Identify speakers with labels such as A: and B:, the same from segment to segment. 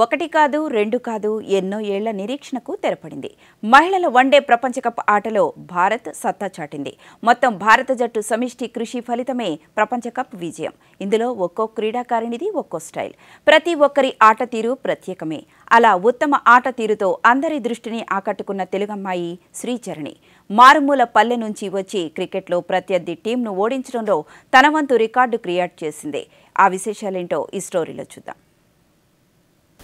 A: ఒకటి కాదు రెండు కాదు ఎన్నో ఏళ్ల నిరీక్షణకు తెరపడింది. మహిళల వన్డే ప్రపంచ కప్ ఆటలో భారత్ సత్తా చాటింది. మొత్తం భారత జట్టు సమిష్టి కృషి ఫలితమే ప్రపంచ కప్ విజయం. ఇందులో ఒక్కో క్రీడాకారిణిది ఒక్కో స్టైల్, ప్రతి ఒక్కరి ఆట తీరు ప్రత్యేకమే. అలా ఉత్తమ ఆట తీరుతో అందరి దృష్టిని ఆకట్టుకున్న తెలుగమ్మాయి శ్రీచరణి మారుమూల పల్లె నుంచి వచ్చి క్రికెట్లో ప్రత్యర్థి టీంను ఓడించడంలో తన వంతు రికార్డు క్రియేట్ చేసింది. ఆ విశేషాలేంటో ఈ స్టోరీలో చూద్దాం.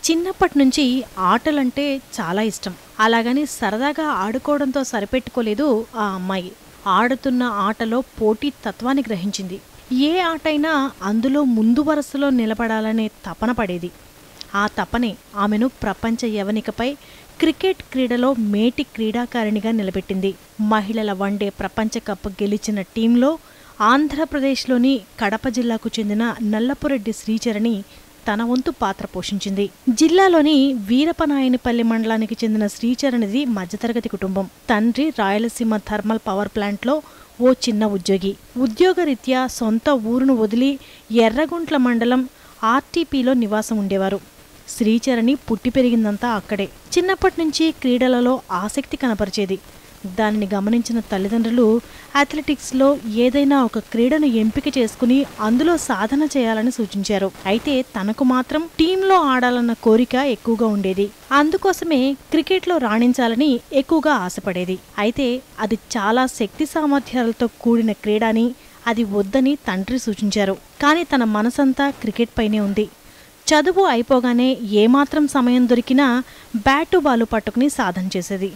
B: చిన్నప్పటి నుంచి ఆటలంటే చాలా ఇష్టం. అలాగని సరదాగా ఆడుకోవడంతో సరిపెట్టుకోలేదు ఆ అమ్మాయి. ఆడుతున్న ఆటలో పోటీ తత్వాన్ని గ్రహించింది. ఏ ఆటైనా అందులో ముందు వరుసలో నిలబడాలనే తపన పడేది. ఆ తపనే ఆమెను ప్రపంచ యవనికపై క్రికెట్ క్రీడలో మేటి క్రీడాకారిణిగా నిలబెట్టింది. మహిళల వన్డే ప్రపంచ కప్ గెలిచిన టీంలో ఆంధ్రప్రదేశ్లోని కడప జిల్లాకు చెందిన నల్లపురెడ్డి శ్రీచరణి తన వంతు పాత్ర పోషించింది. జిల్లాలోని వీరపనాయనిపల్లి మండలానికి చెందిన శ్రీచరణిది మధ్యతరగతి కుటుంబం. తండ్రి రాయలసీమ థర్మల్ పవర్ ప్లాంట్లో ఓ చిన్న ఉద్యోగి. ఉద్యోగరీత్యా సొంత ఊరును వదిలి ఎర్రగుంట్ల మండలం ఆర్టీపీలో నివాసం ఉండేవారు. శ్రీచరణి పుట్టి పెరిగిందంతా అక్కడే. చిన్నప్పటి నుంచి క్రీడలలో ఆసక్తి కనపరిచేది. దానిని గమనించిన తల్లిదండ్రులు అథ్లెటిక్స్లో ఏదైనా ఒక క్రీడను ఎంపిక చేసుకుని అందులో సాధన చేయాలని సూచించారు. అయితే తనకు మాత్రం టీంలో ఆడాలన్న కోరిక ఎక్కువగా ఉండేది. అందుకోసమే క్రికెట్లో రాణించాలని ఎక్కువగా ఆశపడేది. అయితే అది చాలా శక్తి సామర్థ్యాలతో కూడిన క్రీడని, అది వద్దని తండ్రి సూచించారు. కానీ తన మనసంతా క్రికెట్ పైనే ఉంది. చదువు అయిపోగానే ఏమాత్రం సమయం దొరికినా బ్యాటు బాలు పట్టుకుని సాధన చేసేది.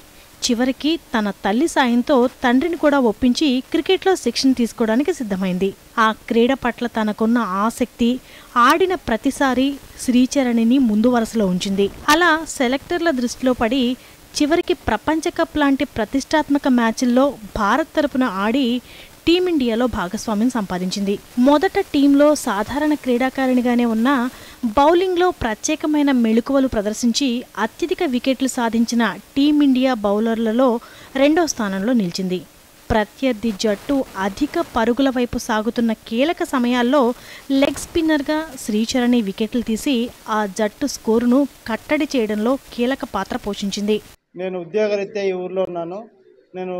B: చివరికి తన తల్లి సాయంతో తండ్రిని కూడా ఒప్పించి క్రికెట్లో శిక్షణ తీసుకోవడానికి సిద్ధమైంది. ఆ క్రీడ పట్ల తనకున్న ఆసక్తి ఆడిన ప్రతిసారి శ్రీచరణిని ముందు వరుసలో ఉంచింది. అలా సెలెక్టర్ల దృష్టిలో పడి చివరికి ప్రపంచ కప్ లాంటి ప్రతిష్టాత్మక మ్యాచ్ల్లో భారత్ తరపున ఆడి టీమిండియాలో భాగస్వామ్యం సంపాదించింది. మొదట టీంలో సాధారణ క్రీడాకారిణిగానే ఉన్న బౌలింగ్లో ప్రత్యేకమైన మెళుకువలు ప్రదర్శించి అత్యధిక వికెట్లు సాధించిన టీమిండియా బౌలర్లలో 2వ స్థానంలో నిలిచింది. ప్రత్యర్థి జట్టు అధిక పరుగుల వైపు సాగుతున్న కీలక సమయాల్లో లెగ్ స్పిన్నర్గా శ్రీచరణి వికెట్లు తీసి ఆ జట్టు స్కోరును కట్టడి చేయడంలో కీలక పాత్ర పోషించింది.
C: నేను ఉద్యోగరీత్యా ఈ ఊర్లో ఉన్నాను. నేను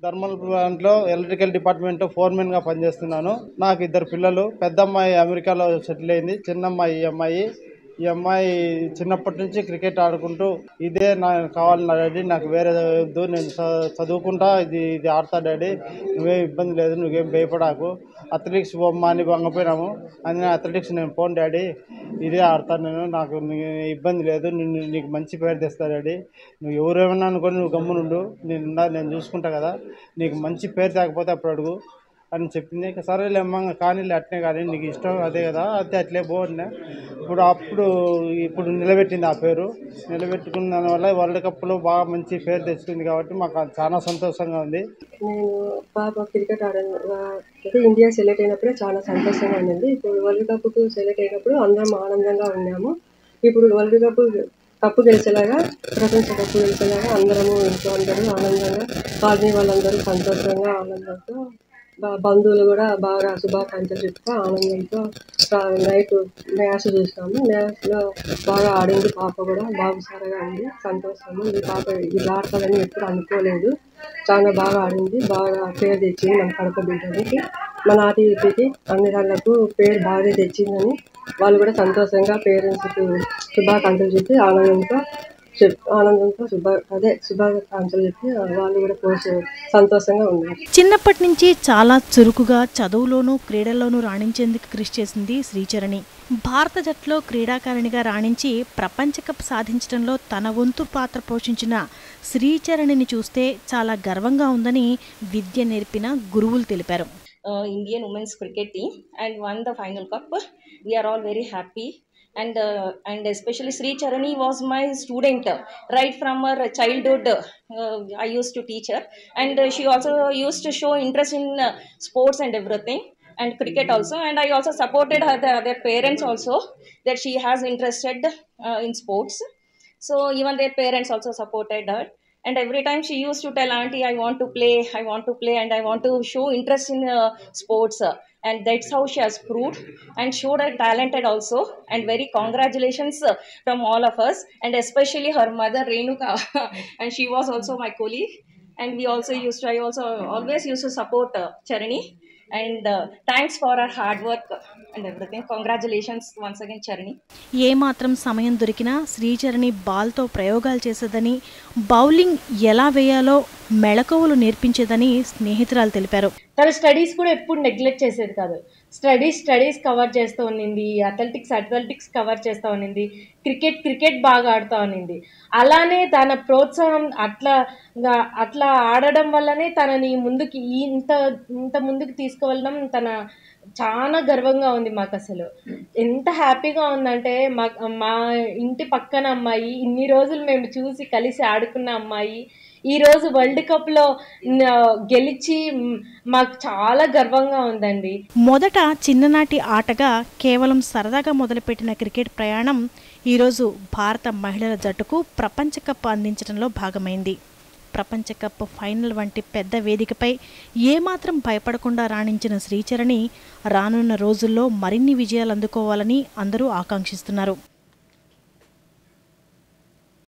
C: థర్మల్ ప్లాంట్లో ఎలక్ట్రికల్ డిపార్ట్మెంట్లో ఫోర్మెన్గా పనిచేస్తున్నాను. నాకు 2 పిల్లలు. పెద్ద అమ్మాయి అమెరికాలో సెటిల్ అయింది. చిన్నమ్మాయి ఈ అమ్మాయి చిన్నప్పటి నుంచి క్రికెట్ ఆడుకుంటూ ఇదే నాకు కావాలి డాడీ, నాకు వేరే వద్దు, నేను చదువుకుంటా, ఇది ఆడతా డాడీ, నువ్వేం ఇబ్బంది లేదు, నువ్వేం భయపడాకు, అథ్లెటిక్స్ బొమ్మ అని వంగపోయినాము అని అథ్లెటిక్స్ నేను పోను డాడీ, ఇదే ఆడతాను నేను, నాకు ఇబ్బంది లేదు, నీకు మంచి పేరు తెస్తా డాడీ, నువ్వు ఎవరేమన్నా అనుకొని నువ్వు గమ్మునుండు, నేను చూసుకుంటా కదా, నీకు మంచి పేరు తేకపోతే అప్పుడు అడుగు అని చెప్పింది. సరేలే అమ్మ, కానీ అట్నే కానీ నీకు ఇష్టం అదే కదా, అట్లే పోన్నా. ఇప్పుడు నిలబెట్టింది. ఆ పేరు నిలబెట్టుకున్న దానివల్ల వరల్డ్ కప్లో బాగా మంచి పేరు తెచ్చుకుంది. కాబట్టి మాకు చాలా సంతోషంగా ఉంది.
D: నేను పాప క్రికెట్ అయితే ఇండియా సెలెక్ట్ అయినప్పుడే చాలా సంతోషంగా ఉంది. ఇప్పుడు వరల్డ్ కప్కు సెలెక్ట్ అయినప్పుడు అందరం ఆనందంగా ఉన్నాము. ఇప్పుడు వరల్డ్ కప్పు గెలిచేలాగా, ప్రపంచ కప్పు గెలిచేలాగా అందరము ఇంట్లో అందరూ ఆనందంగా, కాలనీ వాళ్ళందరూ సంతోషంగా ఆనందంతో, బంధువులు కూడా బాగా శుభాకాంక్షలు చెప్తా ఆనందంతో నైట్ మ్యాచ్ చూసినాము. మ్యాచ్లో బాగా ఆడింది పాప కూడా, బాగా హుషారుగా ఉంది. సంతోషము. ఈ పాప ఇలా ఆడుతుందని ఎప్పుడు అనుకోలేదు. చాలా బాగా ఆడింది, బాగా పేరు తెచ్చింది మన కడప బిడ్డకి, మన ఆర్టీపీకి అన్ని రంగాలకు పేరు బాగా తెచ్చిందని వాళ్ళు కూడా సంతోషంగా పేరెంట్స్కి శుభాకాంక్షలు చెప్పి ఆనందంతో శుభాకాంక్షలు చెప్పి వాళ్ళు కూడా సంతోషంగా ఉన్నారు.
B: చిన్నప్పటి నుంచి చాలా చురుకుగా చదువులోనూ క్రీడల్లోనూ రాణించేందుకు కృషి చేసింది శ్రీచరణి. భారత జట్టులో క్రీడాకారిణిగా రాణించి ప్రపంచ కప్ సాధించడంలో తన వంతు పాత్ర పోషించిన శ్రీచరణిని చూస్తే చాలా గర్వంగా ఉందని విద్య నేర్పిన గురువులు తెలిపారు.
E: Indian women's cricket team and won the final cup. We are all very happy. And especially Sri Charani was my student right from her childhood. I used to teach her, and she also used to show interest in sports and everything, and cricket also. And I also supported her, their parents also, that she has interested in sports. So even their parents also supported her. And every time she used to tell auntie, I want to play, and I want to show interest in sports. and that's how she has proved and showed her talented also. And very congratulations from all of us, and especially her mother Renuka and she was also my colleague, and I also always used to support Charani, and thanks for her hard work and everything. Congratulations once again, Charani.
B: ఏమాత్రం సమయం దొరికినా శ్రీచరణి బాల్తో ప్రయోగాలు చేసేదని, bowling ఎలా వేయాలో మెళకువలు నేర్పించేదని స్నేహితురాలు తెలిపారు.
F: తన స్టడీస్ కూడా ఎప్పుడు నెగ్లెక్ట్ చేసేది కాదు. స్టడీస్ కవర్ చేస్తూ ఉన్నింది, అథ్లెటిక్స్ కవర్ చేస్తూ ఉన్నింది, క్రికెట్ బాగా ఆడుతూ ఉన్నింది. అలానే తన ప్రోత్సాహం అట్లా ఆడడం వల్లనే తనని ముందుకి ఇంత ముందుకు తీసుకువెళ్ళడం తన చాలా గర్వంగా ఉంది. మాకు అసలు ఎంత హ్యాపీగా ఉందంటే, మా ఇంటి పక్కన అమ్మాయి, ఇన్ని రోజులు మేము చూసి కలిసి ఆడుకున్న అమ్మాయి ఈరోజు వరల్డ్ కప్లో గెలిచి మాకు చాలా గర్వంగా ఉందండి.
B: మొదట చిన్ననాటి ఆటగా కేవలం సరదాగా మొదలుపెట్టిన క్రికెట్ ప్రయాణం ఈరోజు భారత మహిళల జట్టుకు ప్రపంచ కప్ అందించడంలో భాగమైంది. ప్రపంచ కప్ ఫైనల్ వంటి పెద్ద వేదికపై ఏమాత్రం భయపడకుండా రాణించిన శ్రీచరణి రానున్న రోజుల్లో మరిన్ని విజయాలు అందుకోవాలని అందరూ ఆకాంక్షిస్తున్నారు.